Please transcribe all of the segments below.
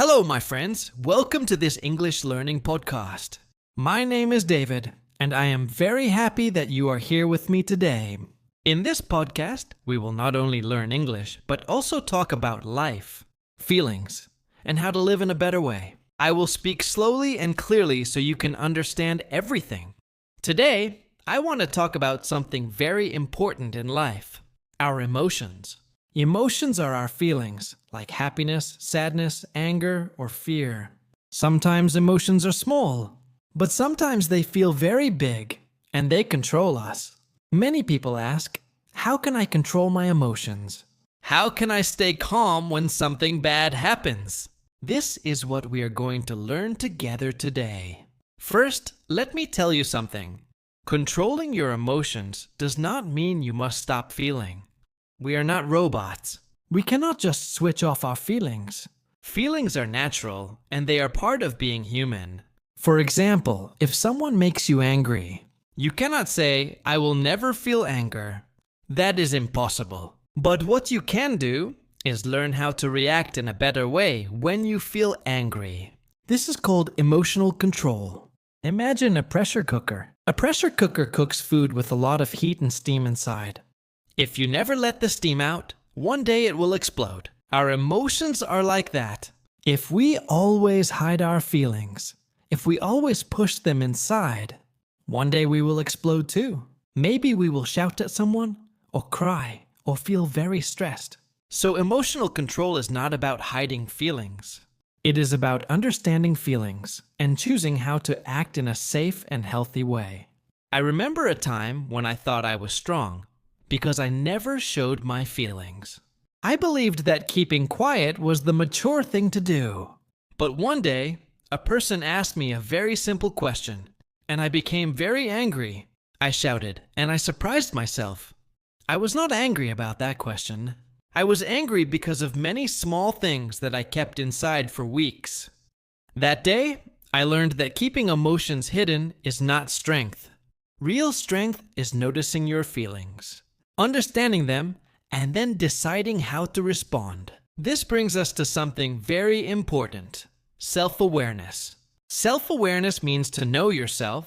Hello, my friends. Welcome to this English learning podcast. My name is David, and I am very happy that you are here with me today. In this podcast, we will not only learn English, but also talk about life, feelings, and how to live in a better way. I will speak slowly and clearly so you can understand everything. Today, I want to talk about something very important in life: our emotions. Emotions are our feelings, like happiness, sadness, anger, or fear. Sometimes emotions are small, but sometimes they feel very big, and they control us. Many people ask, how can I control my emotions? How can I stay calm when something bad happens? This is what we are going to learn together today. First, let me tell you something. Controlling your emotions does not mean you must stop feeling. We are not robots. We cannot just switch off our feelings. Feelings are natural, and they are part of being human. For example, if someone makes you angry, you cannot say, I will never feel anger. That is impossible. But what you can do is learn how to react in a better way when you feel angry. This is called emotional control. Imagine a pressure cooker. A pressure cooker cooks food with a lot of heat and steam inside. If you never let the steam out, one day it will explode. Our emotions are like that. If we always hide our feelings, if we always push them inside, one day we will explode too. Maybe we will shout at someone, or cry, or feel very stressed. So emotional control is not about hiding feelings. It is about understanding feelings and choosing how to act in a safe and healthy way. I remember a time when I thought I was strong, because I never showed my feelings. I believed that keeping quiet was the mature thing to do. But one day, a person asked me a very simple question, and I became very angry. I shouted, and I surprised myself. I was not angry about that question. I was angry because of many small things that I kept inside for weeks. That day, I learned that keeping emotions hidden is not strength. Real strength is noticing your feelings, understanding them, and then deciding how to respond. This brings us to something very important: self-awareness. Self-awareness means to know yourself,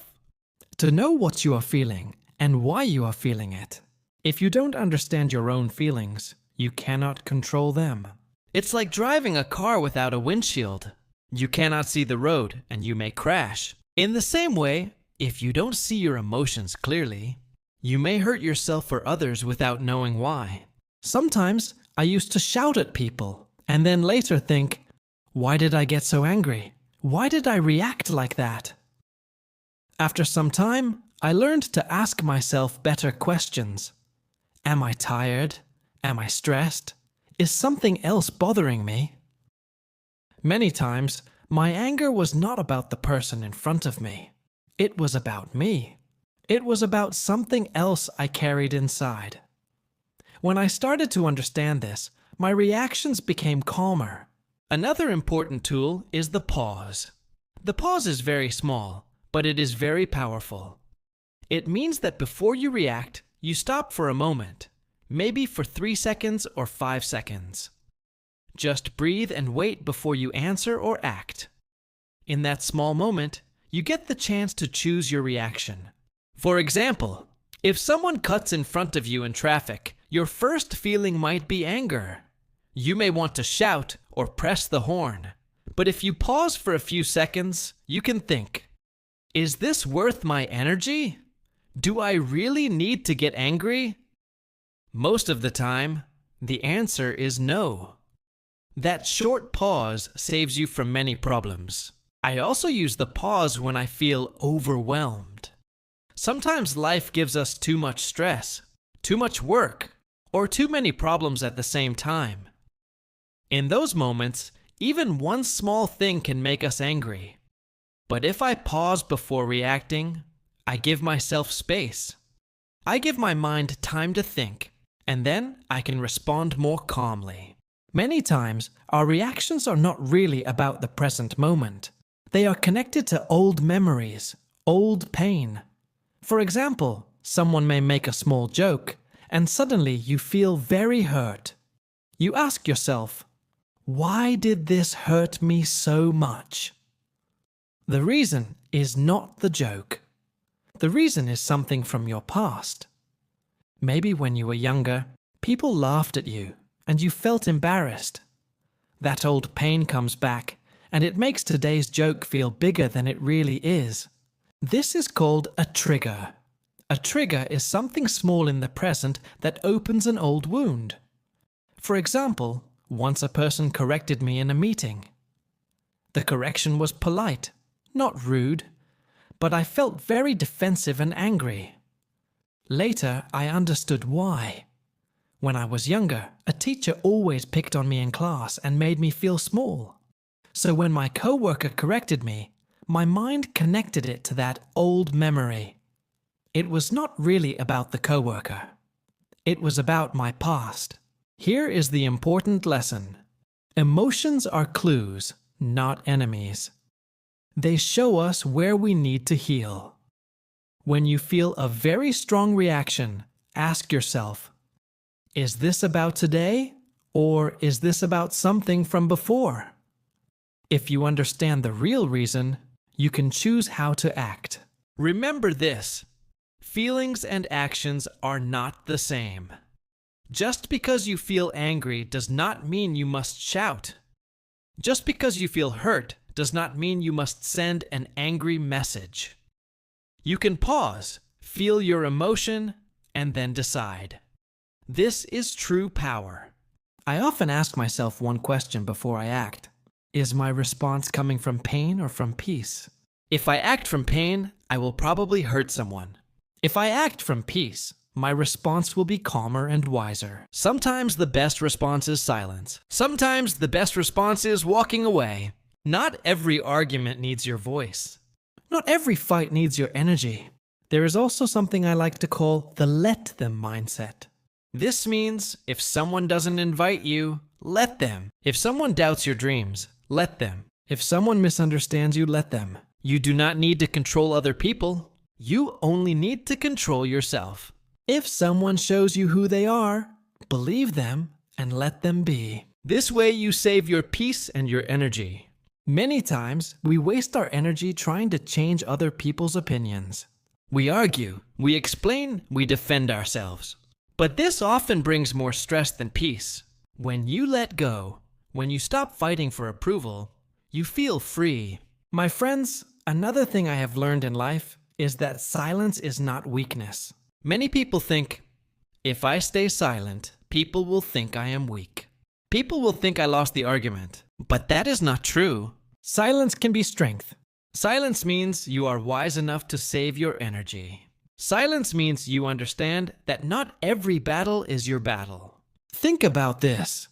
to know what you are feeling and why you are feeling it. If you don't understand your own feelings, you cannot control them. It's like driving a car without a windshield. You cannot see the road and you may crash. In the same way, if you don't see your emotions clearly, you may hurt yourself or others without knowing why. Sometimes I used to shout at people and then later think, why did I get so angry? Why did I react like that? After some time, I learned to ask myself better questions. Am I tired? Am I stressed? Is something else bothering me? Many times, my anger was not about the person in front of me. It was about me. It was about something else I carried inside. When I started to understand this, my reactions became calmer. Another important tool is the pause. The pause is very small, but it is very powerful. It means that before you react, you stop for a moment, maybe for 3 seconds or 5 seconds. Just breathe and wait before you answer or act. In that small moment, you get the chance to choose your reaction. For example, if someone cuts in front of you in traffic, your first feeling might be anger. You may want to shout or press the horn. But if you pause for a few seconds, you can think, is this worth my energy? Do I really need to get angry? Most of the time, the answer is no. That short pause saves you from many problems. I also use the pause when I feel overwhelmed. Sometimes life gives us too much stress, too much work, or too many problems at the same time. In those moments, even one small thing can make us angry. But if I pause before reacting, I give myself space. I give my mind time to think, and then I can respond more calmly. Many times, our reactions are not really about the present moment. They are connected to old memories, old pain. For example, someone may make a small joke, and suddenly you feel very hurt. You ask yourself, Why did this hurt me so much? The reason is not the joke. The reason is something from your past. Maybe when you were younger, people laughed at you and you felt embarrassed. That old pain comes back and it makes today's joke feel bigger than it really is. This is called a trigger. A trigger is something small in the present that opens an old wound. For example, once a person corrected me in a meeting. The correction was polite, not rude, but I felt very defensive and angry. Later, I understood why. When I was younger, a teacher always picked on me in class and made me feel small. So when my coworker corrected me, my mind connected it to that old memory. It was not really about the coworker. It was about my past. Here is the important lesson. Emotions are clues, not enemies. They show us where we need to heal. When you feel a very strong reaction, ask yourself, is this about today, or is this about something from before? If you understand the real reason, you can choose how to act. Remember this, feelings and actions are not the same. Just because you feel angry does not mean you must shout. Just because you feel hurt does not mean you must send an angry message. You can pause, feel your emotion, and then decide. This is true power. I often ask myself one question before I act. Is my response coming from pain or from peace? If I act from pain, I will probably hurt someone. If I act from peace, my response will be calmer and wiser. Sometimes the best response is silence. Sometimes the best response is walking away. Not every argument needs your voice. Not every fight needs your energy. There is also something I like to call the let them mindset. This means if someone doesn't invite you, let them. If someone doubts your dreams, let them. If someone misunderstands you, let them. You do not need to control other people. You only need to control yourself. If someone shows you who they are, believe them and let them be. This way you save your peace and your energy. Many times, we waste our energy trying to change other people's opinions. We argue, we explain, we defend ourselves. But this often brings more stress than peace. When you let go, when you stop fighting for approval, you feel free. My friends, another thing I have learned in life is that silence is not weakness. Many people think, if I stay silent, people will think I am weak. People will think I lost the argument. But that is not true. Silence can be strength. Silence means you are wise enough to save your energy. Silence means you understand that not every battle is your battle. Think about this.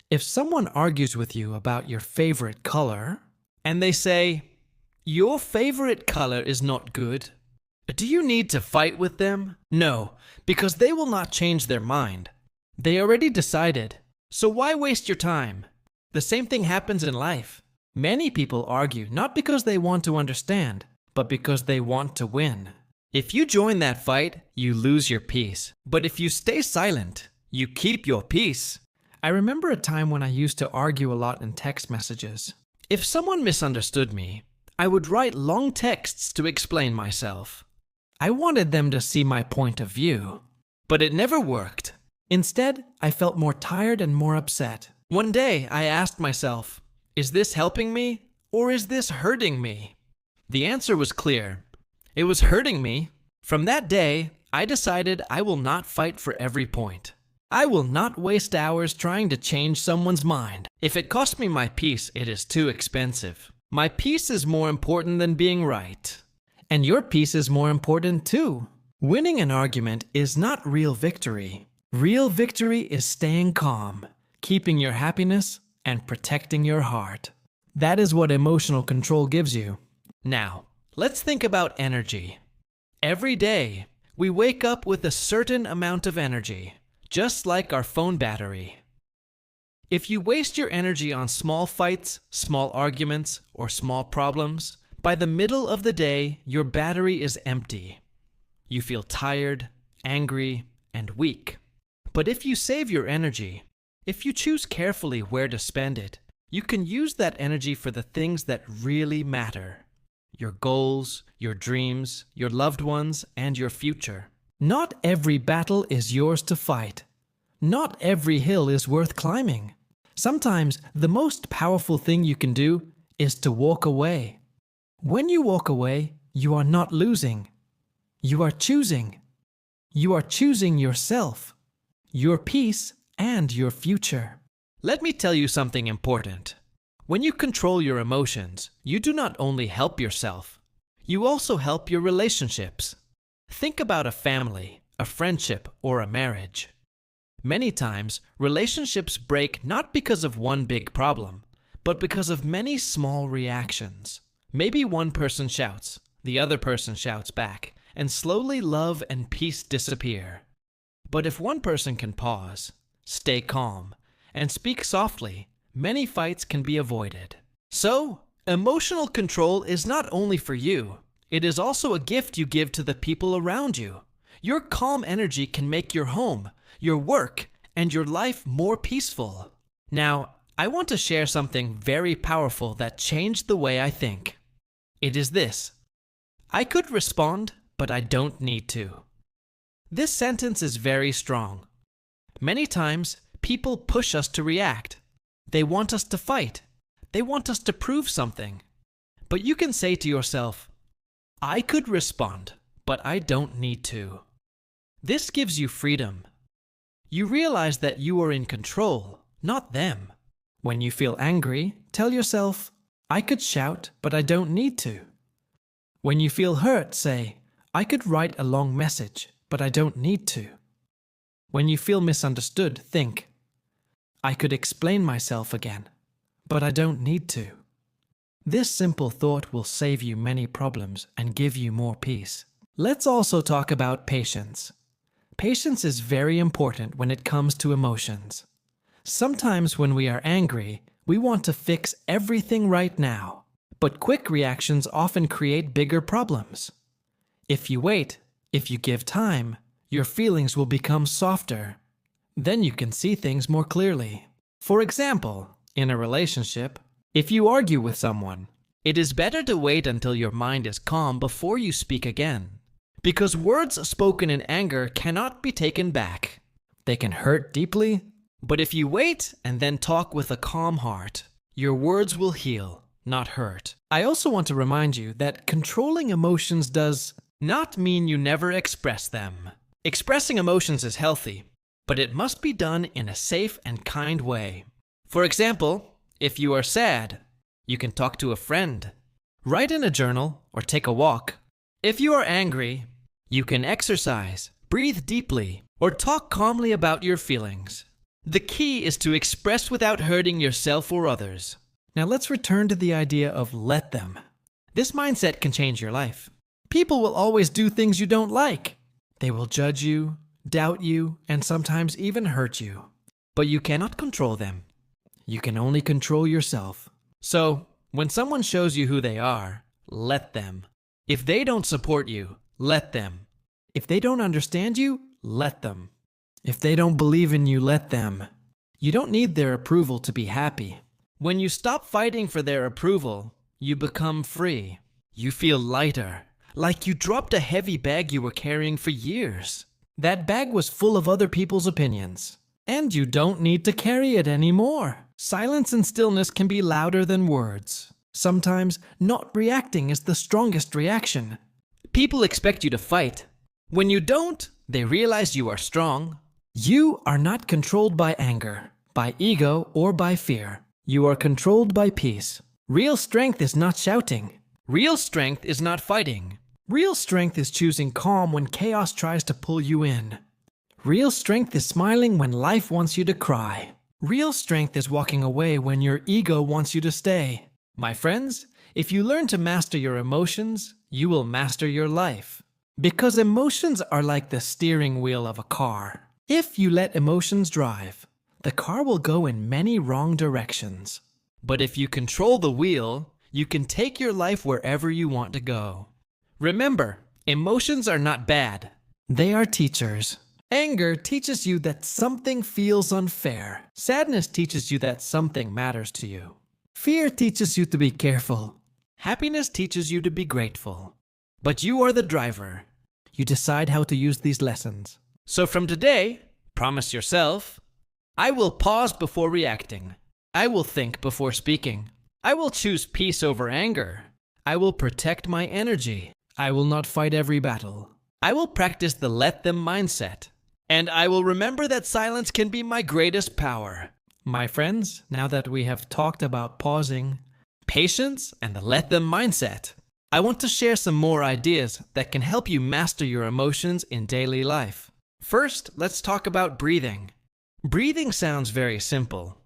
If someone argues with you about your favorite color, and they say, your favorite color is not good, do you need to fight with them? No, because they will not change their mind. They already decided. So why waste your time? The same thing happens in life. Many people argue not because they want to understand, but because they want to win. If you join that fight, you lose your peace. But if you stay silent, you keep your peace. I remember a time when I used to argue a lot in text messages. If someone misunderstood me, I would write long texts to explain myself. I wanted them to see my point of view, but it never worked. Instead, I felt more tired and more upset. One day, I asked myself, is this helping me or is this hurting me? The answer was clear. It was hurting me. From that day, I decided I will not fight for every point. I will not waste hours trying to change someone's mind. If it costs me my peace, it is too expensive. My peace is more important than being right. And your peace is more important too. Winning an argument is not real victory. Real victory is staying calm, keeping your happiness, and protecting your heart. That is what emotional control gives you. Now, let's think about energy. Every day, we wake up with a certain amount of energy, just like our phone battery. If you waste your energy on small fights, small arguments, or small problems, by the middle of the day, your battery is empty. You feel tired, angry, and weak. But if you save your energy, If you choose carefully where to spend it, you can use that energy for the things that really matter. Your goals, your dreams, your loved ones, and your future. Not every battle is yours to fight. Not every hill is worth climbing. Sometimes the most powerful thing you can do is to walk away. When you walk away, you are not losing. You are choosing. You are choosing yourself, your peace, and your future. Let me tell you something important. When you control your emotions, you do not only help yourself, you also help your relationships. Think about a family, a friendship, or a marriage. Many times, relationships break not because of one big problem, but because of many small reactions. Maybe one person shouts, the other person shouts back, and slowly love and peace disappear. But if one person can pause, stay calm, and speak softly, many fights can be avoided. So, emotional control is not only for you, it is also a gift you give to the people around you. Your calm energy can make your home, your work, and your life more peaceful. Now, I want to share something very powerful that changed the way I think. It is this: I could respond, but I don't need to. This sentence is very strong. Many times, people push us to react. They want us to fight. They want us to prove something. But you can say to yourself, I could respond, but I don't need to. This gives you freedom. You realize that you are in control, not them. When you feel angry, tell yourself, I could shout, but I don't need to. When you feel hurt, say, I could write a long message, but I don't need to. When you feel misunderstood, think, I could explain myself again, but I don't need to. This simple thought will save you many problems and give you more peace. Let's also talk about patience. Patience is very important when it comes to emotions. Sometimes when we are angry, we want to fix everything right now, but quick reactions often create bigger problems. If you wait, if you give time, your feelings will become softer. Then you can see things more clearly. For example, in a relationship, if you argue with someone, it is better to wait until your mind is calm before you speak again. Because words spoken in anger cannot be taken back. They can hurt deeply, but if you wait and then talk with a calm heart, your words will heal, not hurt. I also want to remind you that controlling emotions does not mean you never express them. Expressing emotions is healthy, but it must be done in a safe and kind way. For example, if you are sad, you can talk to a friend, write in a journal, or take a walk. If you are angry, you can exercise, breathe deeply, or talk calmly about your feelings. The key is to express without hurting yourself or others. Now let's return to the idea of let them. This mindset can change your life. People will always do things you don't like. They will judge you, doubt you, and sometimes even hurt you. But you cannot control them. You can only control yourself. So, when someone shows you who they are, let them. If they don't support you, let them. If they don't understand you, let them. If they don't believe in you, let them. You don't need their approval to be happy. When you stop fighting for their approval, you become free. You feel lighter, like you dropped a heavy bag you were carrying for years. That bag was full of other people's opinions. And you don't need to carry it anymore. Silence and stillness can be louder than words. Sometimes, not reacting is the strongest reaction. People expect you to fight. When you don't, they realize you are strong. You are not controlled by anger, by ego, or by fear. You are controlled by peace. Real strength is not shouting. Real strength is not fighting. Real strength is choosing calm when chaos tries to pull you in. Real strength is smiling when life wants you to cry. Real strength is walking away when your ego wants you to stay. My friends, if you learn to master your emotions, you will master your life. Because emotions are like the steering wheel of a car. If you let emotions drive, the car will go in many wrong directions. But if you control the wheel, you can take your life wherever you want to go. Remember, emotions are not bad. They are teachers. Anger teaches you that something feels unfair. Sadness teaches you that something matters to you. Fear teaches you to be careful. Happiness teaches you to be grateful. But you are the driver. You decide how to use these lessons. So from today, promise yourself, I will pause before reacting. I will think before speaking. I will choose peace over anger. I will protect my energy. I will not fight every battle. I will practice the let them mindset. And I will remember that silence can be my greatest power. My friends, now that we have talked about pausing, patience, and the let them mindset, I want to share some more ideas that can help you master your emotions in daily life. First, let's talk about breathing. Breathing sounds very simple,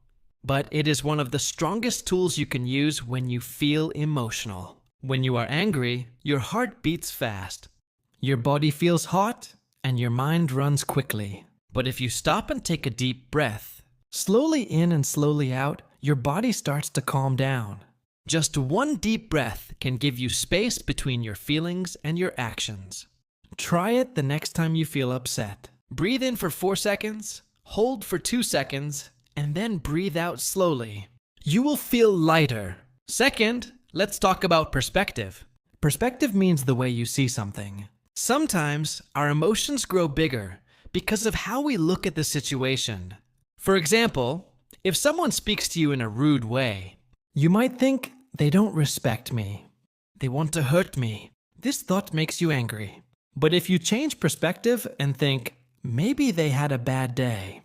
but it is one of the strongest tools you can use when you feel emotional. When you are angry, your heart beats fast. Your body feels hot, and your mind runs quickly. But if you stop and take a deep breath, slowly in and slowly out, your body starts to calm down. Just one deep breath can give you space between your feelings and your actions. Try it the next time you feel upset. Breathe in for 4 seconds, hold for 2 seconds, and then breathe out slowly. You will feel lighter. Second, let's talk about perspective. Perspective means the way you see something. Sometimes our emotions grow bigger because of how we look at the situation. For example, if someone speaks to you in a rude way, you might think, they don't respect me. They want to hurt me. This thought makes you angry. But if you change perspective and think, maybe they had a bad day.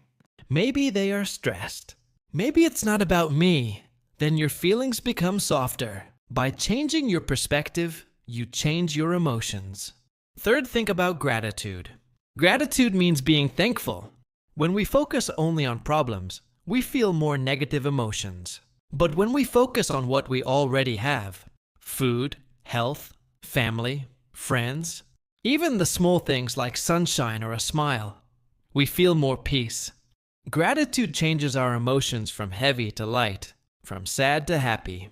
Maybe they are stressed. Maybe it's not about me. Then your feelings become softer. By changing your perspective, you change your emotions. Third, think about gratitude. Gratitude means being thankful. When we focus only on problems, we feel more negative emotions. But when we focus on what we already have, food, health, family, friends, even the small things like sunshine or a smile, we feel more peace. Gratitude changes our emotions from heavy to light, from sad to happy.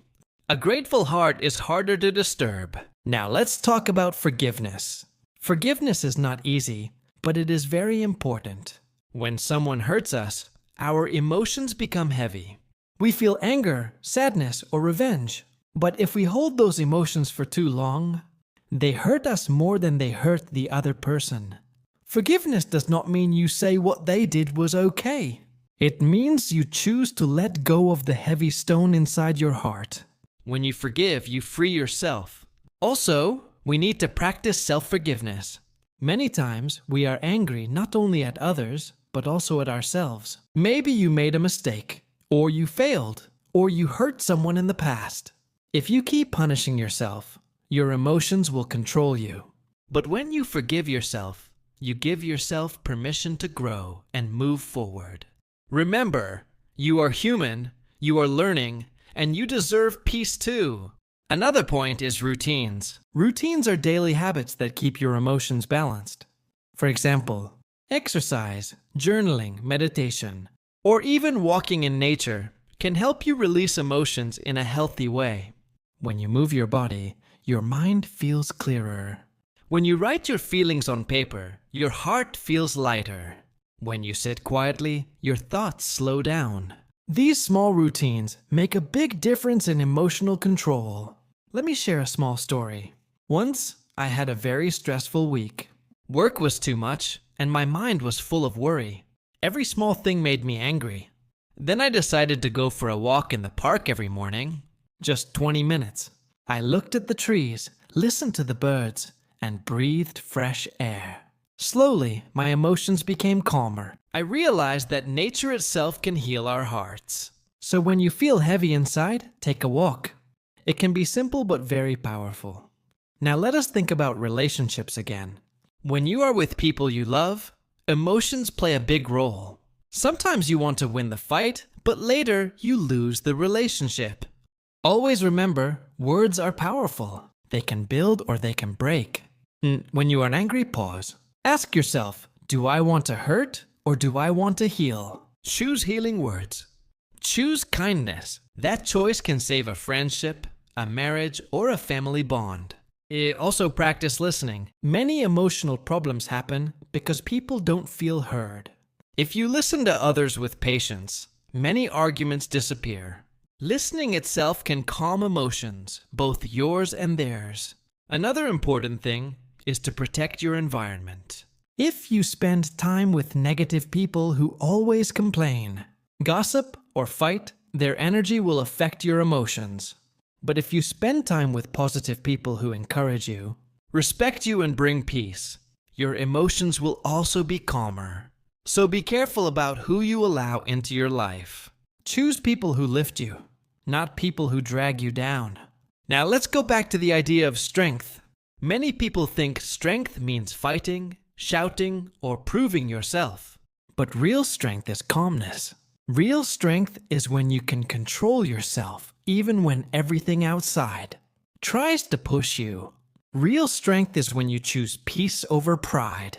A grateful heart is harder to disturb. Now let's talk about forgiveness. Forgiveness is not easy, but it is very important. When someone hurts us, our emotions become heavy. We feel anger, sadness, or revenge. But if we hold those emotions for too long, they hurt us more than they hurt the other person. Forgiveness does not mean you say what they did was okay. It means you choose to let go of the heavy stone inside your heart. When you forgive, you free yourself. Also, we need to practice self-forgiveness. Many times, we are angry not only at others, but also at ourselves. Maybe you made a mistake, or you failed, or you hurt someone in the past. If you keep punishing yourself, your emotions will control you. But when you forgive yourself, you give yourself permission to grow and move forward. Remember, you are human, you are learning, and you deserve peace too. Another point is routines. Routines are daily habits that keep your emotions balanced. For example, exercise, journaling, meditation, or even walking in nature can help you release emotions in a healthy way. When you move your body, your mind feels clearer. When you write your feelings on paper, your heart feels lighter. When you sit quietly, your thoughts slow down. These small routines make a big difference in emotional control. Let me share a small story. Once, I had a very stressful week. Work was too much, and my mind was full of worry. Every small thing made me angry. Then I decided to go for a walk in the park every morning. Just 20 minutes. I looked at the trees, listened to the birds, and breathed fresh air. Slowly, my emotions became calmer. I realized that nature itself can heal our hearts. So when you feel heavy inside, take a walk. It can be simple but very powerful. Now let us think about relationships again. When you are with people you love, emotions play a big role. Sometimes you want to win the fight, but later you lose the relationship. Always remember, words are powerful. They can build or they can break. When you are angry, pause. Ask yourself, do I want to hurt or do I want to heal? Choose healing words. Choose kindness. That choice can save a friendship, a marriage, or a family bond. Also practice listening. Many emotional problems happen because people don't feel heard. If you listen to others with patience, many arguments disappear. Listening itself can calm emotions, both yours and theirs. Another important thing is to protect your environment. If you spend time with negative people who always complain, gossip, or fight, their energy will affect your emotions. But if you spend time with positive people who encourage you, respect you, and bring peace, your emotions will also be calmer. So be careful about who you allow into your life. Choose people who lift you, not people who drag you down. Now let's go back to the idea of strength. Many people think strength means fighting, shouting, or proving yourself. But real strength is calmness. Real strength is when you can control yourself, even when everything outside tries to push you. Real strength is when you choose peace over pride.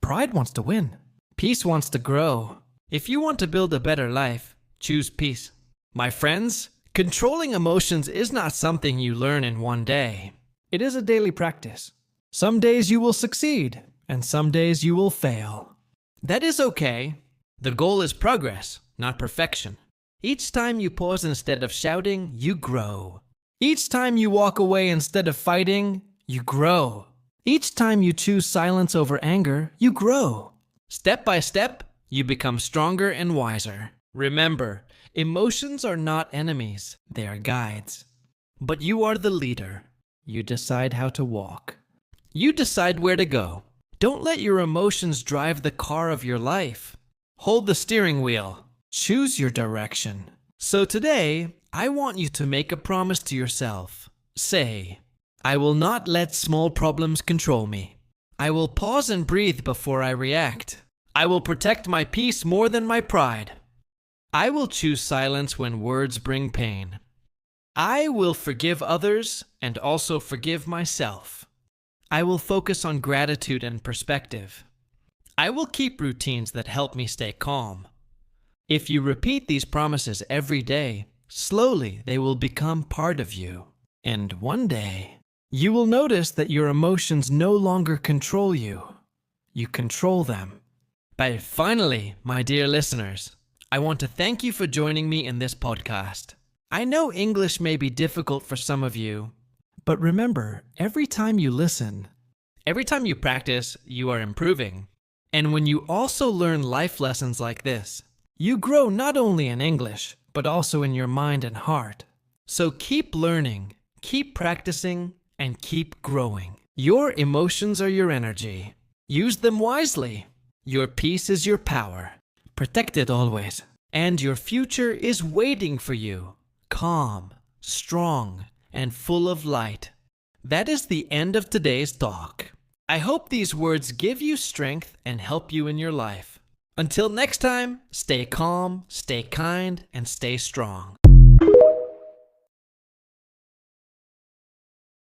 Pride wants to win. Peace wants to grow. If you want to build a better life, choose peace. My friends, controlling emotions is not something you learn in one day. It is a daily practice. Some days you will succeed, and some days you will fail. That is okay. The goal is progress, not perfection. Each time you pause instead of shouting, you grow. Each time you walk away instead of fighting, you grow. Each time you choose silence over anger, you grow. Step by step, you become stronger and wiser. Remember, emotions are not enemies, they are guides. But you are the leader. You decide how to walk. You decide where to go. Don't let your emotions drive the car of your life. Hold the steering wheel. Choose your direction. So today, I want you to make a promise to yourself. Say, I will not let small problems control me. I will pause and breathe before I react. I will protect my peace more than my pride. I will choose silence when words bring pain. I will forgive others and also forgive myself. I will focus on gratitude and perspective. I will keep routines that help me stay calm. If you repeat these promises every day, slowly they will become part of you. And one day, you will notice that your emotions no longer control you. You control them. But finally, my dear listeners, I want to thank you for joining me in this podcast. I know English may be difficult for some of you, but remember, every time you listen, every time you practice, you are improving. And when you also learn life lessons like this, you grow not only in English, but also in your mind and heart. So keep learning, keep practicing, and keep growing. Your emotions are your energy. Use them wisely. Your peace is your power. Protect it always. And your future is waiting for you. Calm, strong, and full of light. That is the end of today's talk. I hope these words give you strength and help you in your life. Until next time, stay calm, stay kind, and stay strong.